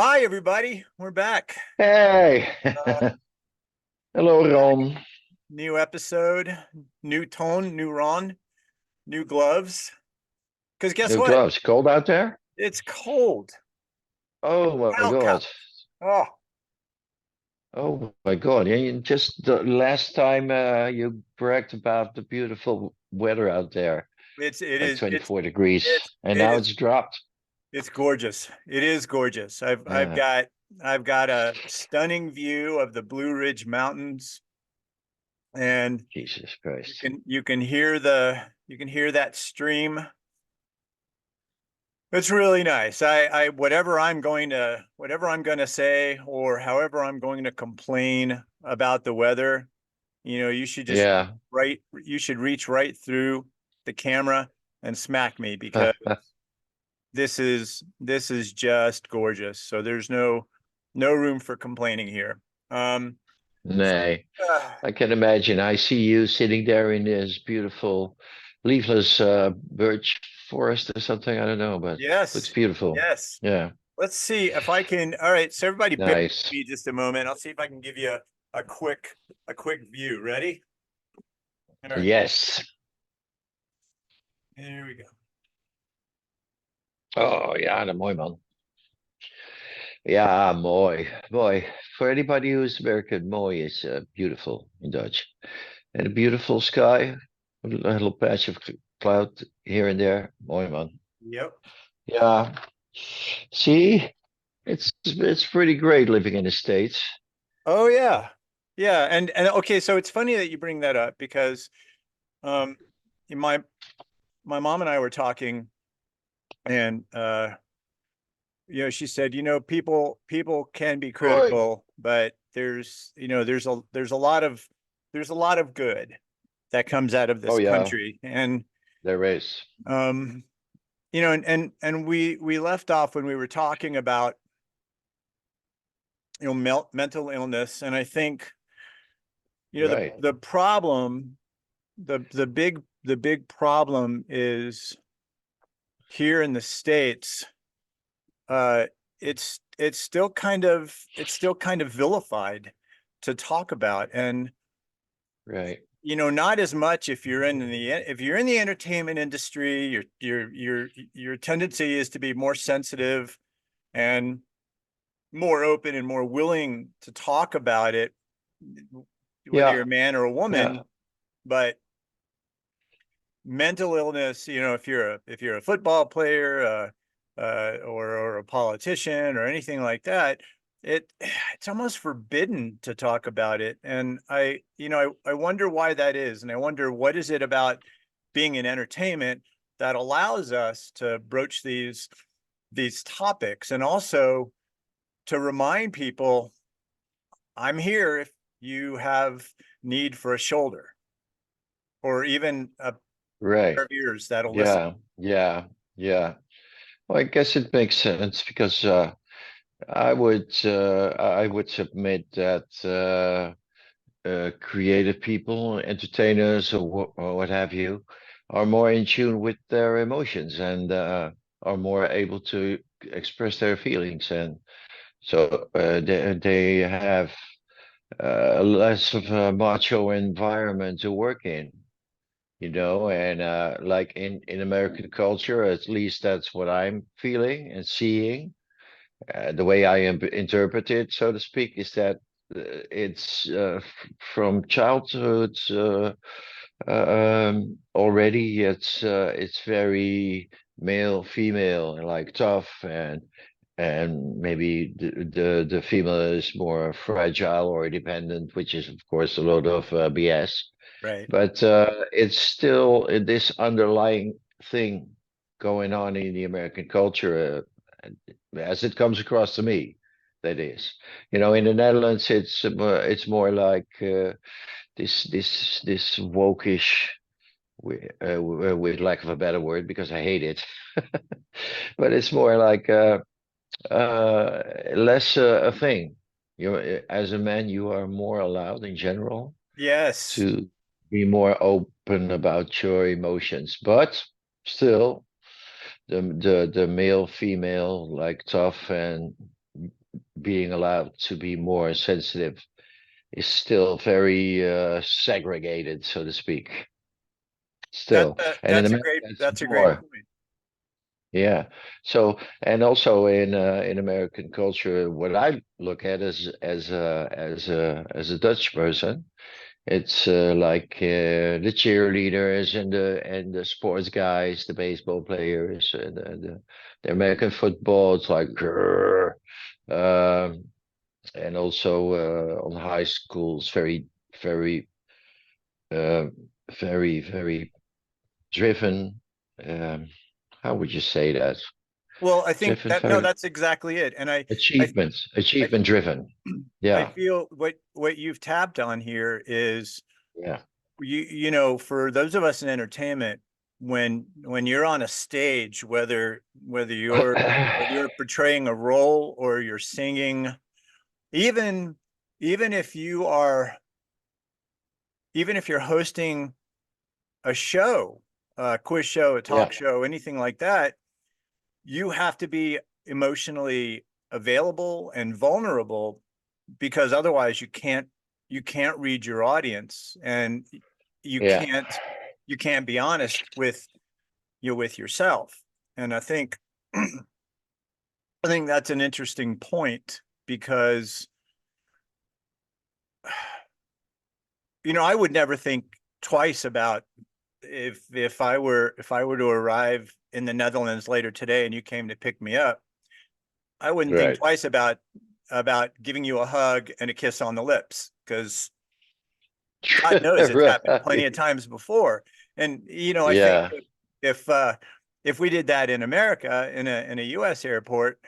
Hi, everybody. We're back. Hey, Uh, hello, back. Ron. New episode, new tone, new Ron, new gloves. Because guess New what? gloves. Cold out there? It's cold. Oh my Welcome. God. Oh, Oh my God. Yeah, just the last time you bragged about the beautiful weather out there, it's it like is 24 degrees, it's and it now is it's dropped. it's gorgeous. It is gorgeous. Yeah, I've got a stunning view of the Blue Ridge Mountains, and Jesus you Christ. can you can hear you can hear that stream. It's really nice. Whatever I'm going to say or however I'm going to complain about the weather, you should just Yeah. you should reach right through the camera and smack me because this is just gorgeous. So there's no room for complaining here. Um, so, Nay, uh, I can imagine. I see you sitting there in this beautiful leafless birch forest or something. I don't know, but looks yes, beautiful. yes. Yeah, Let's see if I can. All right, so everybody bear with nice. me just a moment. I'll see if I can give you a quick a quick view. Ready? All right, Yes. here we go. Oh ja, mooi man. Ja, mooi. Mooi. For anybody who's American, mooi is beautiful in Dutch. And a beautiful sky, a little patch of cloud here and there. Mooi man. Yep. Yeah. See, it's pretty great living in the States. Oh yeah. Yeah, and okay, so it's funny that you bring that up because um my my mom and I were talking and she said, people can be Oi. critical, but there's a lot of good that comes out of Oh this yeah, country. And there is. um and we left off when we were talking about mental illness, and I think Right. the problem the big problem is here in the States. uh it's still kind of vilified to talk about, and Right. not as much if you're in the entertainment industry. Your tendency is to be more sensitive and more open and more willing to talk about it, whether you're Yeah. a man or a Yeah. woman. But mental illness, if you're a football player, or a politician or anything like that, it's almost forbidden to talk about it. And I wonder why that is, and I wonder what is it about being in entertainment that allows us to broach these topics, and also to remind people, I'm here if you have need for a shoulder or even a Right. pair of ears that'll listen. Yeah. Yeah. Yeah. Well, I guess it makes sense because I would submit that creative people, entertainers, or what have you, are more in tune with their emotions and are more able to express their feelings, and so they have less of a macho environment to work in. And like in American culture, at least that's what I'm feeling and seeing. The way I interpret it, so to speak, is that it's from childhood already. It's very male, female, and like tough, and maybe the female is more fragile or dependent, which is of course a lot of BS. Right. But it's still this underlying thing going on in the American culture, as it comes across to me. That is, in the Netherlands, it's more like this wokish, with lack of a better word, because I hate it. But it's more like less a thing. As a man, you are more allowed in general Yes. to be more open about your emotions, but still the male female like tough and being allowed to be more sensitive is still very segregated, so to speak. Still, and in America, it's that's a great more. point. Yeah. So, and also in American culture, what I look at as a Dutch person, it's like the cheerleaders and the sports guys, the baseball players, and the American football. It's like, grrr. Um, and also on high schools, very, uh, very driven. Um, how would you say that? Well, I think Driven, that no, very that's exactly it. And I, I, achievement driven. I Yeah, feel what you've tapped on here is yeah, you know, for those of us in entertainment, when you're on a stage, whether you're portraying a role or you're singing, even even if you are even if you're hosting a show, a quiz show, a yeah, talk show, anything like that, you have to be emotionally available and vulnerable because otherwise you can't read your audience and you yeah, can't you can't be honest with with yourself. And I think that's an interesting point because I would never think twice about if I were to arrive in the Netherlands later today and you came to pick me up, I wouldn't think right. twice about giving you a hug and a kiss on the lips because God knows it's happened plenty of Right. times before. And I think Yeah, if if we did that in America in a US airport,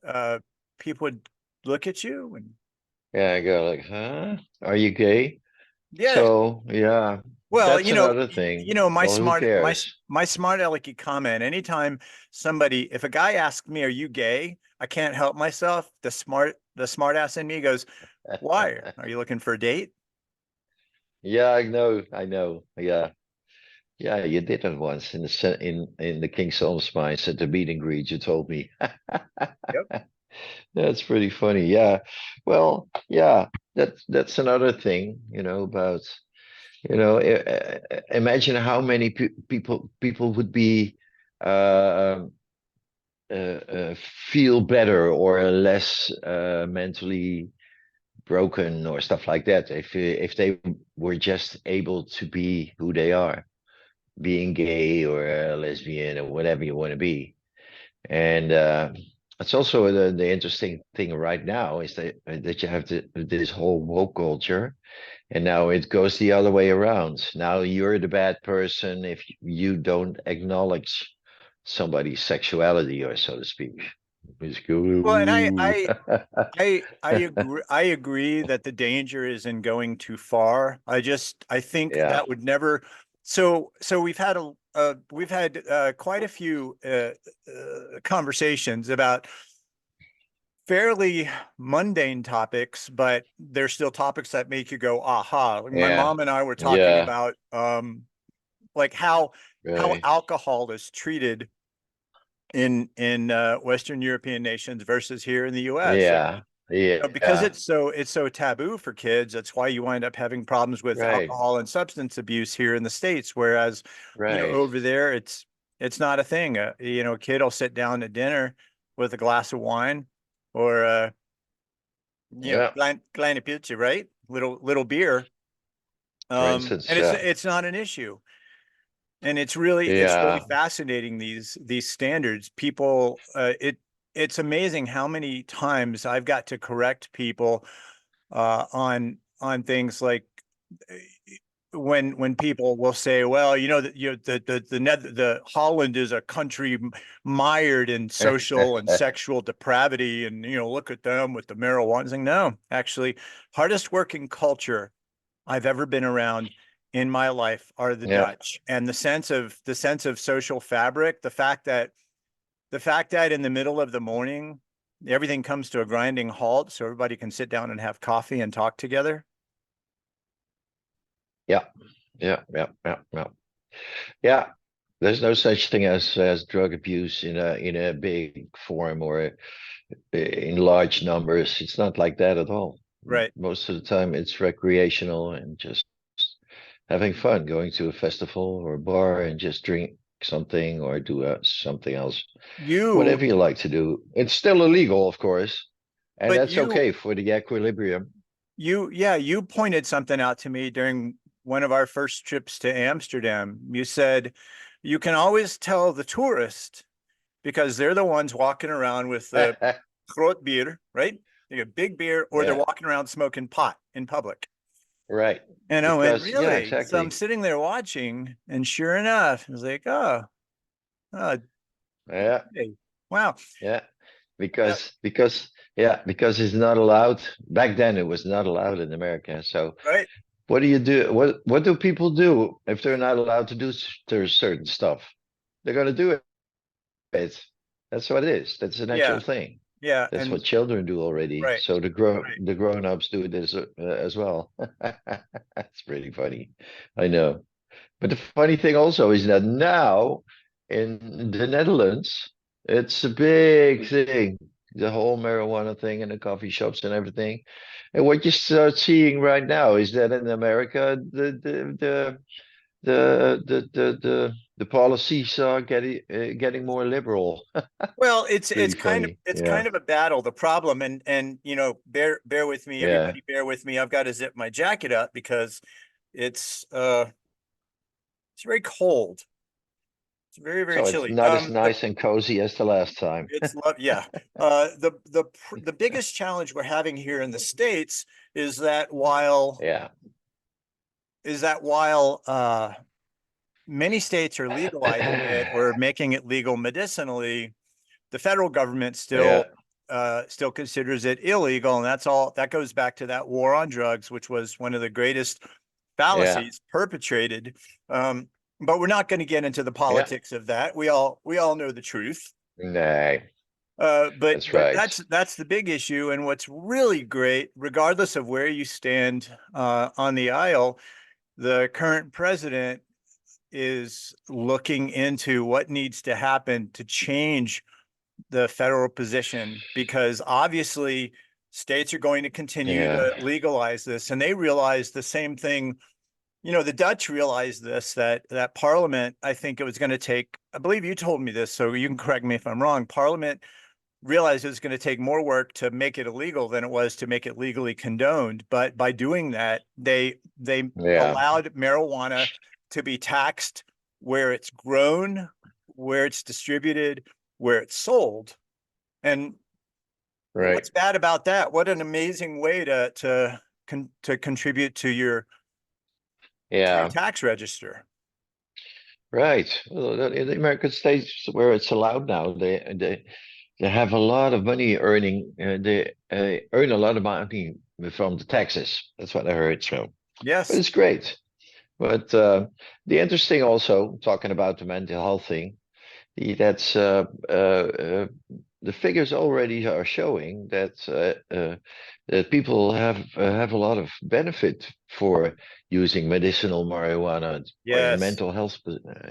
uh people would look at you and yeah. I go like, huh? Are you gay? yeah. So yeah, Well, that's another thing. my Well, who smart cares? my smart alecky comment. Anytime if a guy asks me, "Are you gay?" I can't help myself. The smart ass in me goes, "Why? Are you looking for a date?" Yeah, I know, I know. Yeah, yeah. You did it once in in the King Solom's Mines at the meet and greet. You told me. Yep. That's pretty funny. Yeah. Well, yeah. That's another thing, about imagine how many people would be uh, feel better or less mentally broken or stuff like that if they were just able to be who they are, being gay or lesbian or whatever you want to be. And it's also the interesting thing right now is that you have this whole woke culture, and now it goes the other way around. Now you're the bad person if you don't acknowledge somebody's sexuality, or so to speak. It's Well, and cool. I agree that the danger is in going too far. I think Yeah, that would never. So we've had quite a few conversations about fairly mundane topics, but they're still topics that make you go, aha. Like my yeah, mom and I were talking yeah, about like how right. alcohol is treated in Western European nations versus here in the US. Yeah, Because yeah, it's so taboo for kids, that's why you wind up having problems with right, alcohol and substance abuse here in the States. Whereas, right. over there, it's not a thing. A kid will sit down to dinner with a glass of wine or Yeah, kleine pizza, right? Little beer. for instance, And yeah, it's not an issue. And it's really yeah, fascinating these standards. People, it's amazing how many times I've got to correct people on things like when people will say, well, the Holland is a country mired in social and sexual depravity, and look at them with the marijuana thing. No, actually, hardest working culture I've ever been around in my life are the yeah, Dutch, and the sense of social fabric, the fact that in the middle of the morning everything comes to a grinding halt so everybody can sit down and have coffee and talk together. yeah, yeah, yeah, yeah, yeah. Yeah, there's no such thing as drug abuse in a big form or in large numbers. It's not like that at all. Right. Most of the time, it's recreational and just having fun, going to a festival or a bar and just drink something or do something else, You, whatever you like to do. It's still illegal, of course, and but that's you, okay for the equilibrium. yeah, you pointed something out to me during one of our first trips to Amsterdam. You said you can always tell the tourist because they're the ones walking around with the groot beer, right? They get big beer, or they're Yeah, walking around smoking pot in public. right. And I went, Because, yeah, really? So I'm exactly. sitting there watching, and sure enough, I was like, oh, Yeah, okay. Wow. yeah. Uh, Because it's not allowed. Back then, it was not allowed in America. So right. what do you do? What do people do if they're not allowed to do certain stuff? They're going to do it. That's what it is. That's a natural Yeah. thing. Yeah. That's And what children do already. right. So Right. the grown-ups do this as well. That's pretty funny. I know. But the funny thing also is that now in the Netherlands, it's a big thing. The whole marijuana thing in the coffee shops and everything. And what you start seeing right now is that in America, the policies are getting more liberal. Well, Pretty funny. it's Yeah. kind of a battle. The problem, and bear with me, Yeah. everybody, bear with me. I've got to zip my jacket up because it's uh it's very cold. It's very, very So it's chilly. not as nice and cozy as the last time. It's love, yeah. The biggest challenge we're having here in the States is that Yeah. while many states are legalizing it or making it legal medicinally, the federal government Yeah. still considers it illegal, and that's all. That goes back to that war on drugs, which was one of the greatest Yeah. fallacies perpetrated. Um, but we're not going to get into the Yeah. politics of that. We all know the truth. Nay, But that's right. that's the big issue. And what's really great, regardless of where you stand on the aisle, the current president is looking into what needs to happen to change the federal position, because obviously states are going to continue Yeah. to legalize this, and they realize the same thing. The Dutch realized this, that Parliament, I think it was going to take, I believe you told me this, so you can correct me if I'm wrong. Parliament realized it was going to take more work to make it illegal than it was to make it legally condoned. But by doing that, they Yeah. allowed marijuana to be taxed where it's grown, where it's distributed, where it's sold. And Right. what's bad about that? What an amazing way to contribute to your Yeah. tax register. Right. Well, in the American states where it's allowed now, they have a lot of money earning. They earn a lot of money from the taxes. That's what I heard. So, but Yes. it's great. But the interesting also talking about the mental health thing. That's the figures already are showing that people have a lot of benefit for using medicinal marijuana or in Yes. mental health.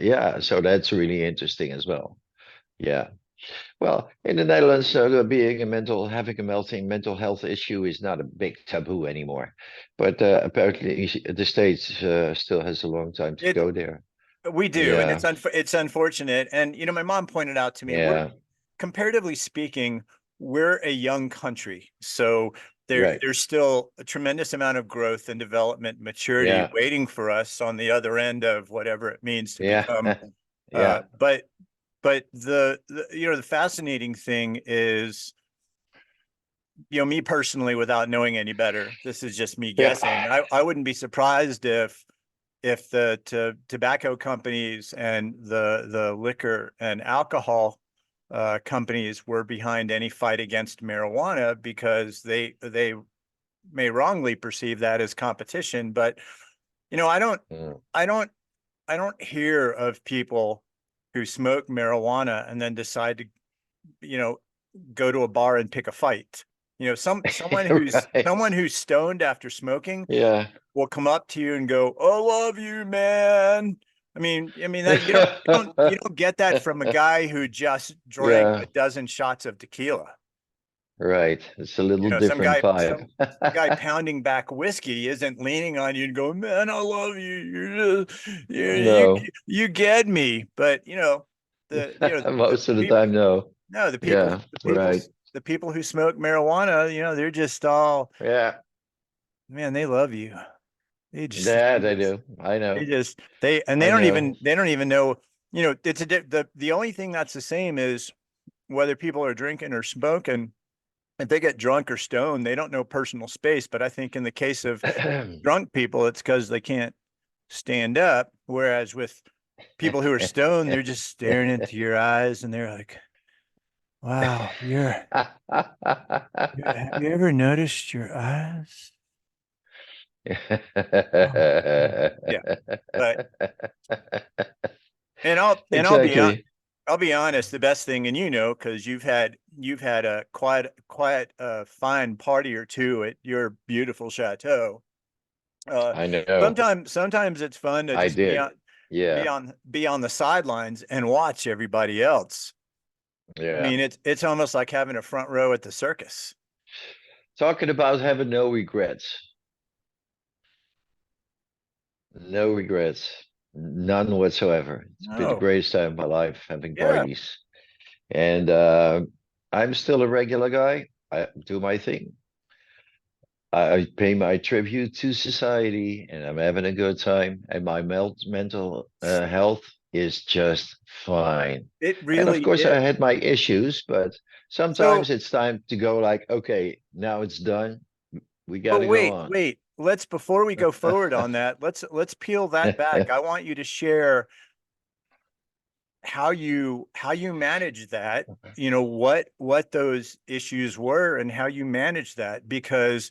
Yeah, so that's really interesting as well. Yeah. Well, in the Netherlands, being having a melting mental health issue is not a big taboo anymore. But apparently, the States still has a long time to It go there. We do, and Yeah. it's unfortunate. And my mom pointed out to me, we're Yeah. comparatively speaking, we're a young country, so Right. there's still a tremendous amount of growth and development, maturity Yeah. waiting for us on the other end of whatever it means to Yeah. become. Yeah. But the fascinating thing is, me personally, without knowing any better, this is just me guessing. Yeah. I wouldn't be surprised if the tobacco companies and the liquor and alcohol companies were behind any fight against marijuana, because they may wrongly perceive that as competition. But I don't Mm. I don't I don't hear of people who smoke marijuana and then decide to you know go to a bar and pick a fight. Right. Someone who's stoned after smoking Yeah. will come up to you and go, "I love you, man." I mean that you don't get that from a guy who just drank Yeah. a dozen shots of tequila. Right. It's a You little know, different vibe. some guy pounding back whiskey isn't leaning on you and going, "Man, I love you. You're just, No. you get me." But Most of the people, time, no. no, Yeah, right. the people who smoke marijuana, they're just all, Yeah. man, they love you. Yeah, they do. I know. They I don't know. even know. It's the only thing that's the same is whether people are drinking or smoking. If they get drunk or stoned, they don't know personal space. But I think in the case of drunk people, it's because they can't stand up. Whereas with people who are stoned, they're just staring into your eyes and they're like, "Wow, have you ever noticed your eyes?" Oh, yeah. But Exactly. I'll be honest, the best thing, and because you've had a quite fine party or two at your beautiful chateau. I know. Sometimes it's fun to I just did. Yeah. be on the sidelines and watch everybody else. I Yeah. mean, it's almost like having a front row at the circus. Talking about having no regrets. No regrets. None whatsoever. It's been the Oh, greatest time of my life having yeah. parties. And I'm still a regular guy. I do my thing. I pay my tribute to society and I'm having a good time. And my mental health is just fine. It And of really course, I is. had my issues, but sometimes So, it's time to go like, okay, now it's done. We got but to go on. wait. Let's before we go forward on that, let's peel that back. I want you to share how you manage that, what those issues were and how you manage that, because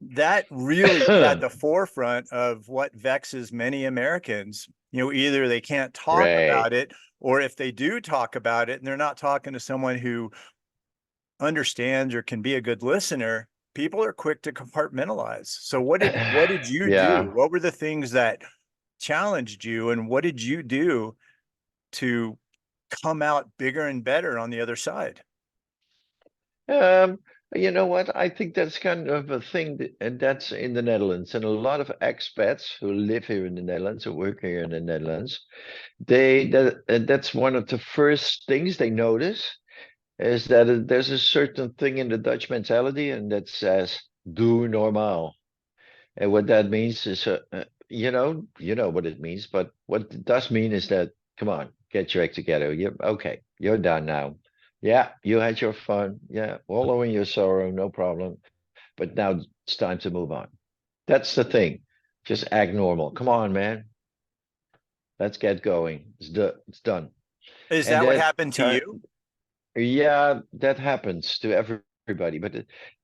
that really is at the forefront of what vexes many Americans. Either they can't talk Right. about it, or if they do talk about it and they're not talking to someone who understands or can be a good listener, people are quick to compartmentalize. So what did you do? Yeah. What were the things that challenged you, and what did you do to come out bigger and better on the other side? Um, you know what? I think that's kind of a thing and that's in the Netherlands. And a lot of expats who live here in the Netherlands, who work here in the Netherlands, that's one of the first things they notice is that there's a certain thing in the Dutch mentality, and that says "doe normaal." And what that means is, you know what it means, but what it does mean is that, come on, get your act together. You okay? You're done now. Yeah, you had your fun. Yeah, wallow in your sorrow, no problem. But now it's time to move on. That's the thing. Just act normal. Come on, man. Let's get going. It's done. Is And that what that happened to kind, you? yeah, that happens to everybody, but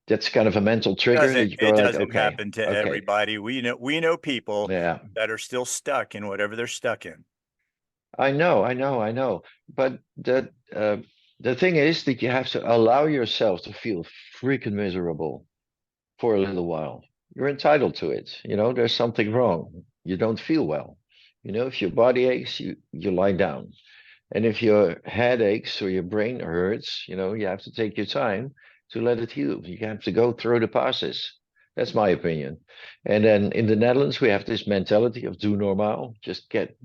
that's kind of a mental trigger that you go It like, doesn't okay, happen to okay, everybody. We know people yeah, that are still stuck in whatever they're stuck in. I know. But the thing is that you have to allow yourself to feel freaking miserable for a little while. You're entitled to it. You know, there's something wrong. You don't feel well. You know, if your body aches, you lie down. And if your head aches or your brain hurts, you know, you have to take your time to let it heal. You have to go through the process. That's my opinion. And then in the Netherlands, we have this mentality of do normal, just get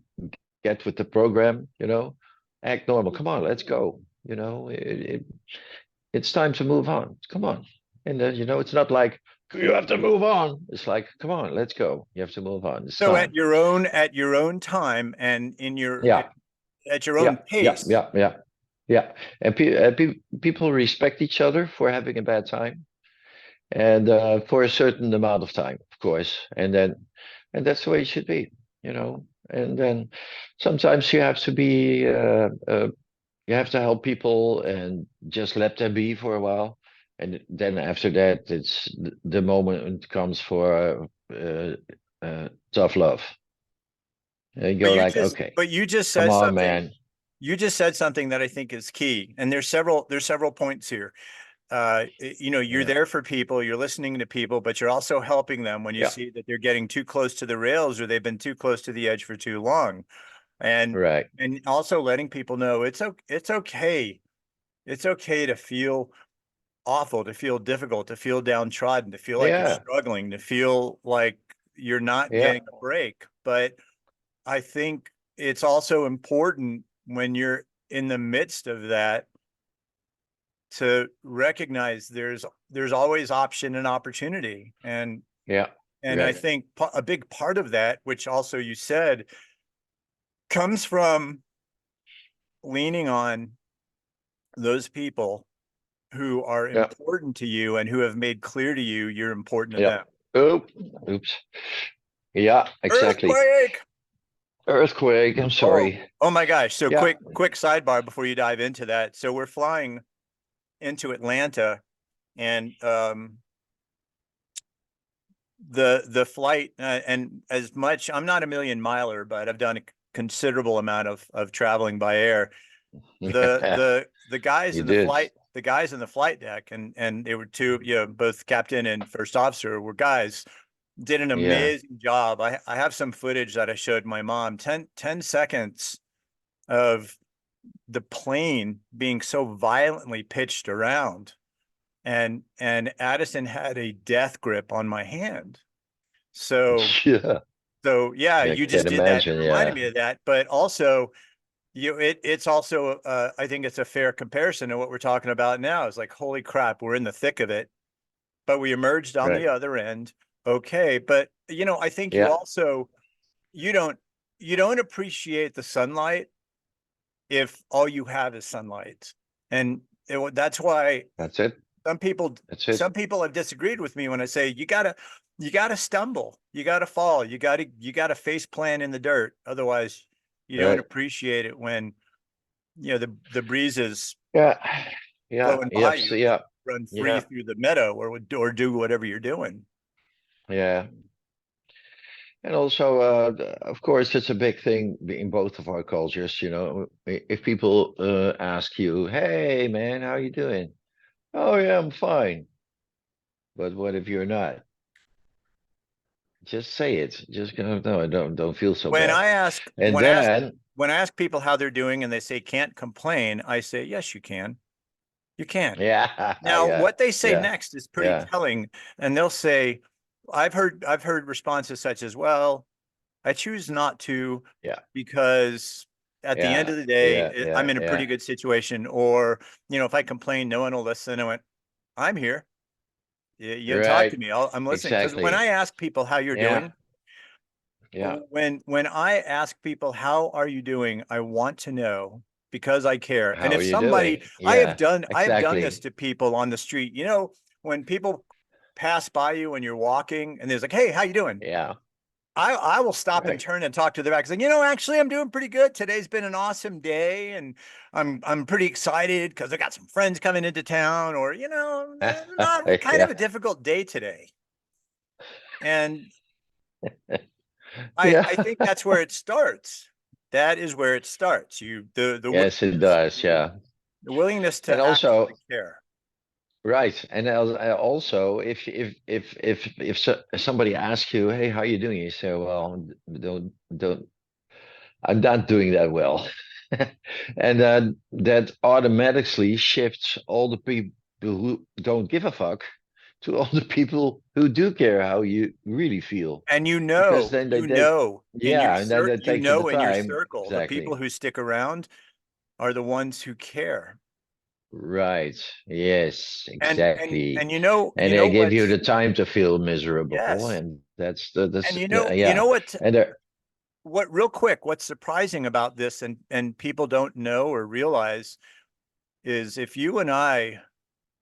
with the program, you know, act normal. Come on, let's go. You know, it's time to move on. Come on. And then, you know, it's not like you have to move on. It's like, come on, let's go. You have to move on. It's So time. at your own time and Yeah, at your own yeah, yeah, pace. yeah, yeah, yeah. And people respect each other for having a bad time and for a certain amount of time, of course. And that's the way it should be, you know. And then sometimes you have to be you have to help people and just let them be for a while. And then after that, it's the moment comes for tough love. And you go like, okay, But come on, man. you just said something that I think is key. And there's several points here. You're Yeah, there for people, you're listening to people, but you're also helping them when you yeah, see that they're getting too close to the rails or they've been too close to the edge for too long. And right. also letting people know it's okay. It's okay to feel awful, to feel difficult, to feel downtrodden, to feel like you're Yeah, struggling, to feel like you're not yeah, getting a break. But I think it's also important when you're in the midst of that to recognize there's always option and opportunity. yeah, And I right. think a big part of that, which also you said, comes from leaning on those people who are Yeah, important to you and who have made clear to you you're important to yeah. them. Oop, oops. Yeah, exactly. Earthquake. Earthquake. I'm Oh, sorry. oh my gosh. So Yeah. quick sidebar before you dive into that. So we're flying into Atlanta and the flight and as much I'm not a million miler, but I've done a considerable amount of traveling by air. The guys You in the did. flight the guys in the flight deck and they were two, you know, both captain and first officer were guys did an Yeah. amazing job. I have some footage that I showed my mom, 10 seconds of the plane being so violently pitched around. And Addison had a death grip on my hand. So Yeah. yeah, Yeah, I you can just did that. It imagine. reminded Yeah. me of that. But also, it's also I think it's a fair comparison to what we're talking about now. It's like, holy crap, we're in the thick of it, but we emerged on Right. the other end. Okay. But I think you Yeah. also you don't you don't appreciate the sunlight if all you have is sunlight. And that's why That's it. some people That's it. some people have disagreed with me when I say you gotta stumble, you gotta fall, you gotta face plant in the dirt. Otherwise, you don't Right. appreciate it when the breeze is Yeah. Yeah. blowing by Yep. you So, and you yeah. run free Yeah. through the meadow or do whatever you're doing. Yeah. And also, of course, it's a big thing in both of our cultures. If people ask you, "Hey, man, how you doing?" "Oh, yeah, I'm fine." But what if you're not? Just say it. Just go, "No, I don't feel so When bad." I ask And when I ask then, when I ask people how they're doing and they say can't complain, I say yes, you can. You can. yeah, Now, yeah, what they say yeah, next is pretty yeah, telling, and they'll say, I've heard responses such as, "Well, I choose not to yeah, because at the end yeah, of the day, yeah, I'm yeah, in a pretty yeah. good situation," or, if I complain, no one will listen. I went, "I'm here. You talk to Right. me. I'm listening." Because when Exactly. I ask people how you're Yeah, doing, yeah. when I ask people how are you doing, I want to know because I care. And How are if you somebody, doing? Yeah, I have done this exactly. to people on the street. When people pass by you when you're walking and there's like, "Hey, how you doing?" Yeah, I will stop and right. turn and talk to their back. Like, actually, I'm doing pretty good. Today's been an awesome day, and I'm pretty excited because I got some friends coming into town, or not kind of Yeah, a difficult day today. And I yeah. think that's where it starts. That is where it starts. Yes, it does. Yeah. The willingness And to actually also, care. right. And also, if somebody asks you, "Hey, how you doing?" You say, "Well, don't I'm not doing that well." And that automatically shifts all the people who don't give a fuck to all the people who do care how you really feel. And Because then they take, yeah, and then they take the in your time. circle, the people Exactly. who stick around are the ones who care. Right. Yes, And exactly. And they give you what's the time to feel miserable, yes. and And you yeah. know And what real quick, what's surprising about this and people don't know or realize is if you and I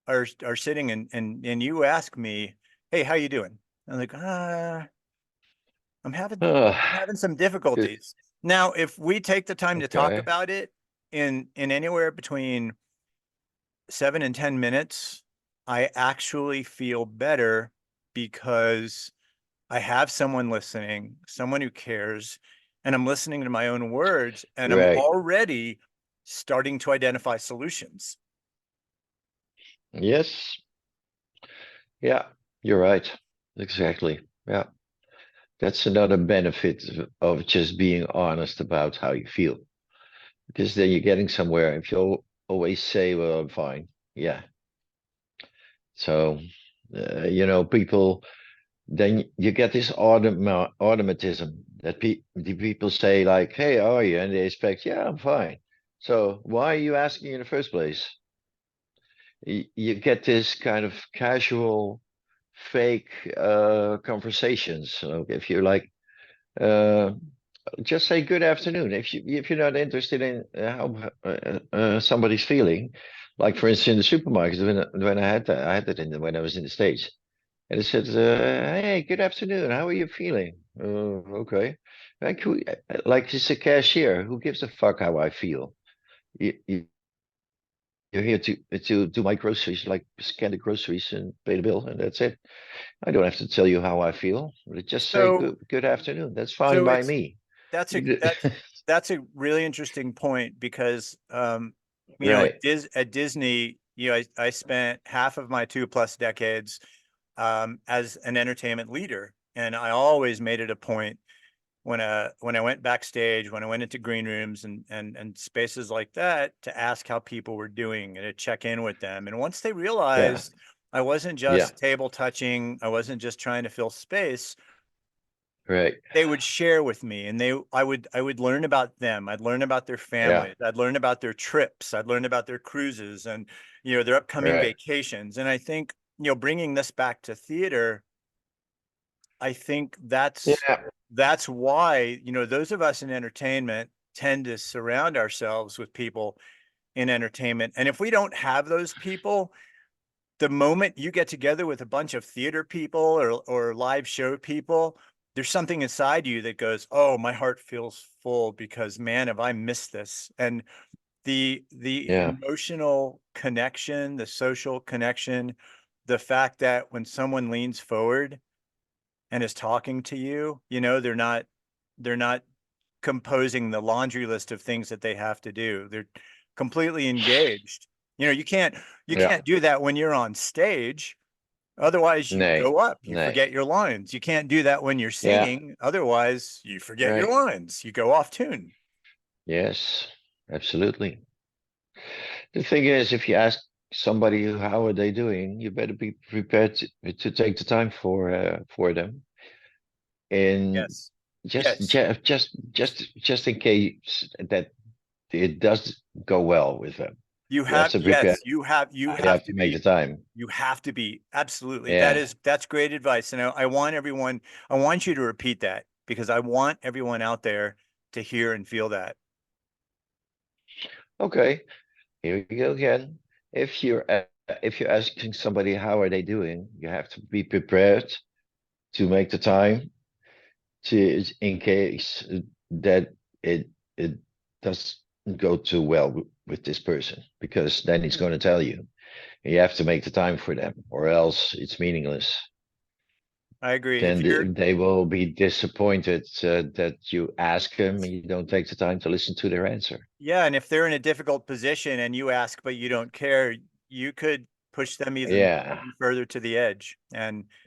are sitting and you ask me, "Hey, how you doing?" I'm like, I'm having uh, I'm having some difficulties. Now, if we take the time to talk okay. about it in anywhere between 7 and 10 minutes, I actually feel better because I have someone listening, someone who cares, and I'm listening to my own words, and I'm Right. already starting to identify solutions. Yes. Yeah. You're right. Exactly. Yeah. That's another benefit of just being honest about how you feel, because then you're getting somewhere. If you always say, "Well, I'm fine," yeah, So, people, then you get this automatism that the people say like, "Hey, how are you?" And they expect, "Yeah, I'm fine." So why are you asking in the first place? You get this kind of casual, fake conversations. So if you're like, uh, just say good afternoon. If you're not interested in how somebody's feeling, like for instance in the supermarket when I had that when I was in the States, and it said, "Hey, good afternoon. How are you feeling?" Okay. Like it's a cashier. Who gives a fuck how I feel? You, you're here to do my groceries, like scan the groceries and pay the bill, and that's it. I don't have to tell you how I feel. Just say So good afternoon. That's fine so by it's me. that's a You do- that's a really interesting point because Right. at Disney, I spent half of my 2+ decades as an entertainment leader, and I always made it a point when I went backstage, when I went into green rooms and spaces like that, to ask how people were doing and to check in with them. And once they Yeah. realized I wasn't Yeah. just table touching, I wasn't just trying to fill space, Right. they would share with me, and I would learn about them. I'd learn about their Yeah. families. I'd learn about their trips. I'd learn about their cruises and their upcoming Right. vacations. And I think, bringing this back to theater, I think Yeah. that's why, those of us in entertainment tend to surround ourselves with people in entertainment. And if we don't have those people, the moment you get together with a bunch of theater people or live show people, there's something inside you that goes, "Oh, my heart feels full because man, have I missed this." And the Yeah. emotional connection, the social connection, the fact that when someone leans forward and is talking to you, they're not composing the laundry list of things that they have to do. They're completely engaged. You Yeah. can't do that when you're on stage. Otherwise, you Nay. go up, you Nay. forget your lines. You can't do that when you're Yeah. singing. Otherwise, you forget your Right. lines. You go off tune. Yes. Absolutely. The thing is, if you ask somebody how are they doing, you better be prepared to take the time for them, and Yes. Yes. just in case that it does go well with them. You have to prepare. Yes, you You have have to to make the be, time. absolutely. Yeah. That's great advice. And I want you to repeat that because I want everyone out there to hear and feel that. Okay. Here we go again. If you're asking somebody how are they doing, you have to be prepared to make the time to in case that it doesn't go too well with this person, because then he's going to tell you. You have to make the time for them, or else it's meaningless. I agree. Then they will be disappointed that you ask them and you don't take the time to listen to their answer. Yeah, and if they're in a difficult position and you ask but you don't care, you could push them Yeah. even further to the edge.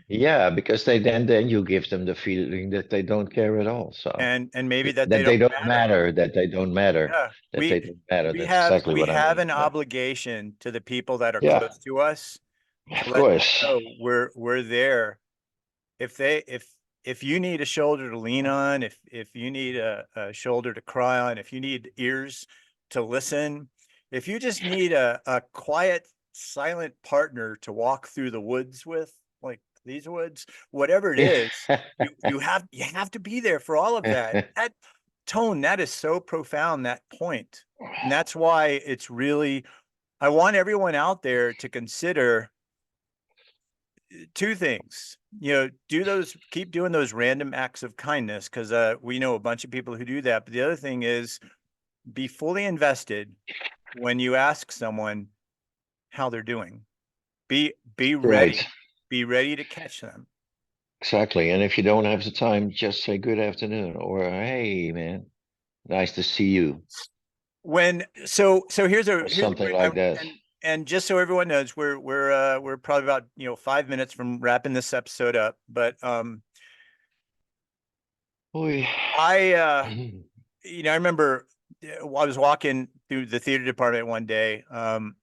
Yeah, because then you give them the feeling that they don't care at all. So And maybe that they that they don't don't matter. matter, that they don't matter, Yeah, that they don't matter. That's exactly we what I have mean. an Yeah. obligation to the people that are Yeah, close to us to of let them course. know we're there. If they if you need a shoulder to lean on, if you need a shoulder to cry on, if you need ears to listen, if you just need a quiet, silent partner to walk through the woods with, like these woods, whatever it is, you have to be there for all of that. That tone, that is so profound, that point. And that's why it's really, I want everyone out there to consider two things. Keep doing those random acts of kindness because we know a bunch of people who do that. But the other thing is be fully invested when you ask someone how they're doing. Be Right, ready. Be ready to catch them. exactly. And if you don't have the time, just say good afternoon or hey, man, nice to see you, So or here's a something great like that. and just so everyone knows, we're probably about 5 minutes from wrapping this episode up. But Oy. I I remember I was walking through the theater department one day, and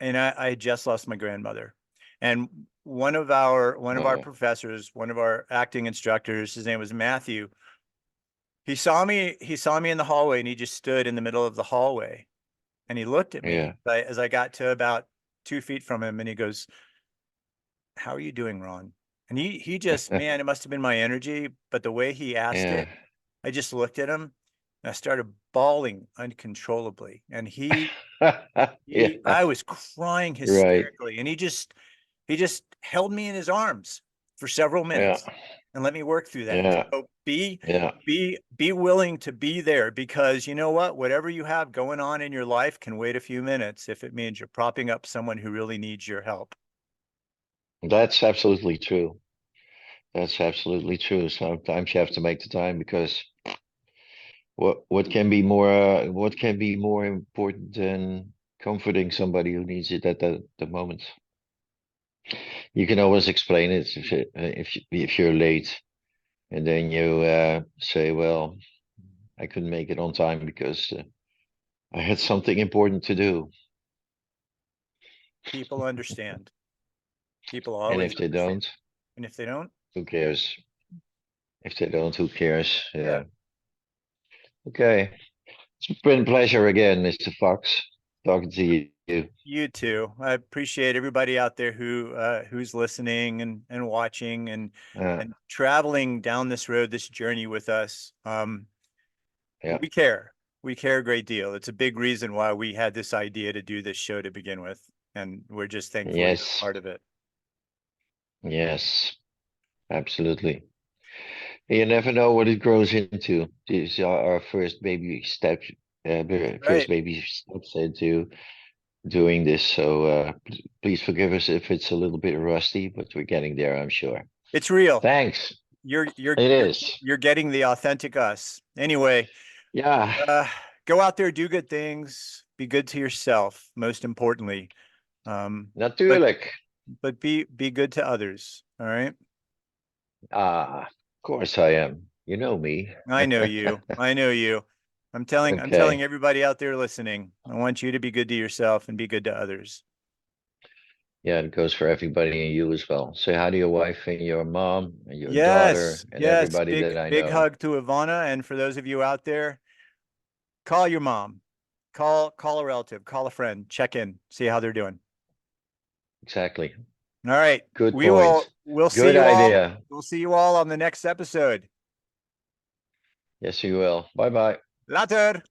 I had just lost my grandmother. And one of our Uh, professors, one of our acting instructors, his name was Matthew. He saw me in the hallway, and he just stood in the middle of the hallway, and he looked at me yeah. as I got to about 2 feet from him, and he goes, "How are you doing, Ron?" And he just, man, it must have been my energy, but the way he asked Yeah. it, I just looked at him and I started bawling uncontrollably. And Yeah. I was crying Right. hysterically, and he just held me in his arms for several Yeah. minutes and let me work through that. Yeah. So Yeah. be willing to be there, because you know what? Whatever you have going on in your life can wait a few minutes if it means you're propping up someone who really needs your help. That's absolutely true. That's absolutely true. Sometimes you have to make the time because what can be more important than comforting somebody who needs it at the moment? You can always explain it if you're late, and then you say, "Well, I couldn't make it on time because I had something important to do." People understand. People And always if they understand. don't, And if they don't, who cares? If they don't, who cares? yeah, Yeah. Okay. It's been a pleasure again, Mr. Fox, talking to you. you too. I appreciate everybody out there who's listening and watching Uh, and traveling down this road, this journey with us. yeah. We care. We care a great deal. It's a big reason why we had this idea to do this show to begin with, and we're just thankful you're a Yes. part of it. Yes. Absolutely. You never know what it grows into. These are our first baby steps, first Right. baby steps into doing this. So please forgive us if it's a little bit rusty, but we're getting there, I'm sure. It's real. Thanks. You're you're It you're is. you're getting the authentic us. Anyway, Yeah, uh, go out there, do good things, be good to yourself, most importantly. But natuurlijk. be good to others. All right. Of course I am. You know me. I know you. I know you. I'm telling Okay. everybody out there listening, I want you to be good to yourself and be good to others. Yeah, it goes for everybody and you as well. Say hi to your wife and your mom and your daughter Yes, and yes. everybody Big, that I big know. hug to Ivana. And for those of you out there, call your mom, call a relative, call a friend, check in, see how they're doing. Exactly. All right. Good We point. will, we'll see Good you all. idea. We'll see you all on the next episode. Yes, you will. Bye bye. Later.